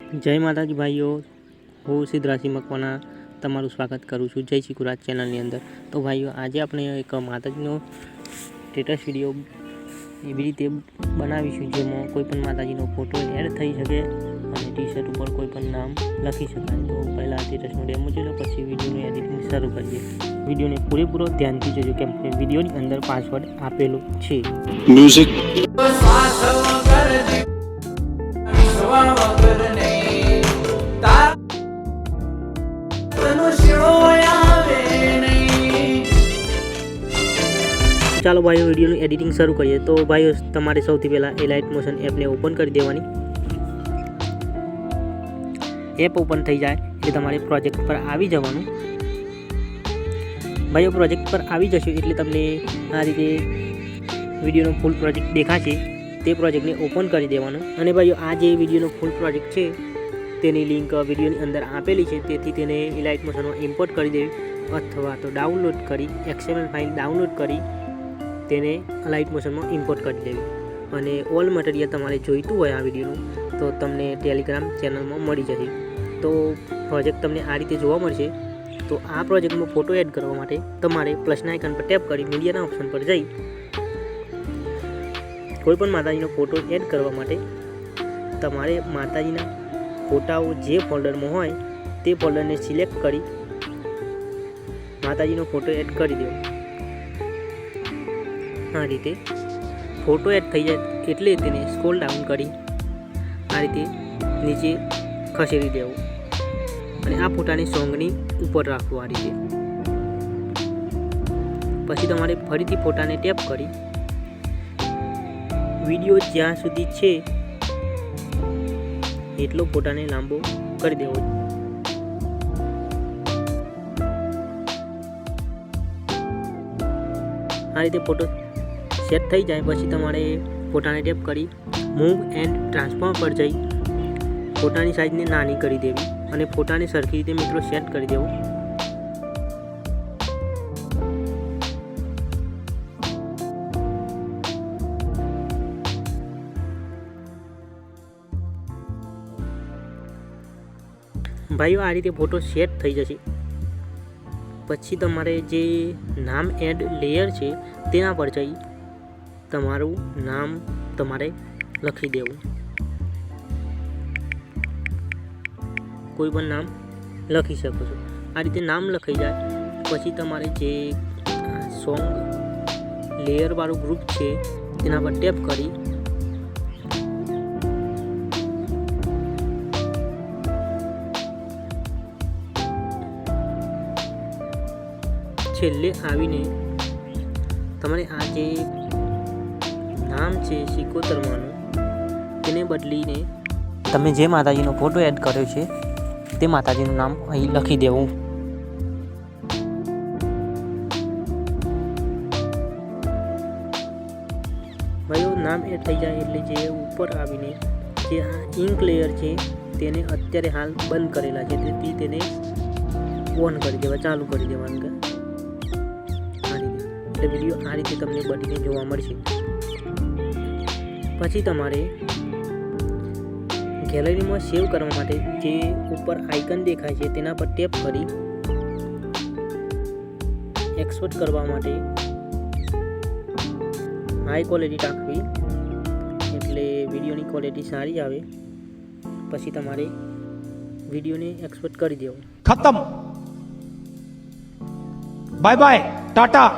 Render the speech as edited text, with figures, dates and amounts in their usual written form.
जय माताजी भाईओ, हूँ सिद्धराशि मकवाना तमारू स्वागत करूँ छूँ जय शिकुराज चैनल अंदर। तो भाईओ आज अपने एक माताजीनो स्टेटस विडियो एवी रीते बनावीशुं जेमां कोईपण माताजीनो फोटो एड थई शके अने टी शर्ट पर कोईपण नाम लखी शकाय। तो पहला स्टेटसनो डेमो जोईए पछी विडियोनुं एडिटिंग शरू करीए। विडियोने पूरेपूरो ध्यानथी जोजो केम के विडियोनी अंदर पासवर्ड आपेलो छे। म्यूजिक ચાલો ભાઈઓ વિડીયોનું એડિટિંગ શરૂ કરીએ। તો ભાઈઓ તમારે સૌથી પહેલાં એલાઇટ મોશન એપને ઓપન કરી દેવાની। એપ ઓપન થઈ જાય એટલે તમારે પ્રોજેક્ટ પર આવી જવાનું। ભાઈઓ પ્રોજેક્ટ પર આવી જશો એટલે તમને આ રીતે વિડીયોનો ફૂલ પ્રોજેક્ટ દેખાશે। તે પ્રોજેક્ટને ઓપન કરી દેવાનો અને ભાઈઓ આ જે વિડીયોનો ફૂલ પ્રોજેક્ટ છે તેની લિંક વિડીયોની અંદર આપેલી છે, તેથી તેને એલાઇટ મોશનમાં ઇમ્પોર્ટ કરી દેવી અથવા તો ડાઉનલોડ કરી XML ફાઇલ ડાઉનલોડ કરી તેને લાઇટ મોશનમાં ઇમ્પોર્ટ કરી દેવી। અને ઓલ મટીરિયલ તમારે જોઈતું હોય આ વિડીયોનું તો તમને ટેલિગ્રામ ચેનલમાં મળી જશે। તો પ્રોજેક્ટ તમને આ રીતે જોવા મળશે। તો આ પ્રોજેક્ટમાં ફોટો એડ કરવા માટે તમારે પ્લસના આઇકન પર ટેપ કરી મીડિયાના ઓપ્શન પર જઈ કોઈપણ માતાજીનો ફોટો એડ કરવા માટે તમારે માતાજીના ફોટાઓ જે ફોલ્ડરમાં હોય તે ફોલ્ડરને સિલેક્ટ કરી માતાજીનો ફોટો એડ કરી દેવો। આ રીતે ફોટો એડ થઈ જાય એટલે તેને સ્ક્રોલ ડાઉન કરી આ રીતે નીચે ખસેડી દેવો અને આ ફોટાને સોંગની ઉપર રાખવું આ રીતે। પછી તમારે ફરીથી ફોટાને ટેપ કરી વિડીયો જ્યાં સુધી છે એટલો ફોટાને લાંબો કરી દેવો। આ રીતે ફોટો સેટ થઈ જાય પછી તમારે ફોટાને ટેપ કરી મૂવ એન્ડ ટ્રાન્સફોર્મ પર જઈ ફોટાની સાઇઝને નાની કરી દેવી અને ફોટાને સરખી રીતે મિત્રો સેટ કરી દેવો। ભાઈઓ આ રીતે ફોટો સેટ થઈ જશે પછી તમારે જે નામ એડ લેયર છે તેના પર જઈ તમારું નામ તમારે લખી દેવું। કોઈ પણ નામ લખી શકો છો। આ રીતે નામ લખાઈ જાય પછી તમારે જે સોંગ લેયર વાળું ગ્રુપ છે તેના પર ટેપ કરી છેલ્લે આવીને તમારે આ જે નામ છે સિકોતરમાનું તેને બદલીને તમે જે માતાજીનો ફોટો એડ કર્યો છે તે માતાજીનું નામ અહીં લખી દેવું। ભાઈઓ નામ એડ થઈ જાય એટલે જે ઉપર આવીને જે આ ઇંક લેયર છે તેને અત્યારે હાલ બંધ કરેલા છે તેથી તેને ઓન કરી દેવા ચાલુ કરી દેવાનું કે એટલે વિડીયો આ રીતે તમને બનીને જોવા મળશે। પછી તમારે ગેલેરીમાં સેવ કરવા માટે જે ઉપર આઇકન દેખાય છે તેના પર ટેપ કરી એક્સપોર્ટ કરવા માટે હાઈ ક્વોલિટી રાખવી એટલે વિડીયોની ક્વોલિટી સારી આવે। પછી તમારે વિડીયોને એક્સપોર્ટ કરી દેવો। ખતમ, બાય બાય, ટાટા।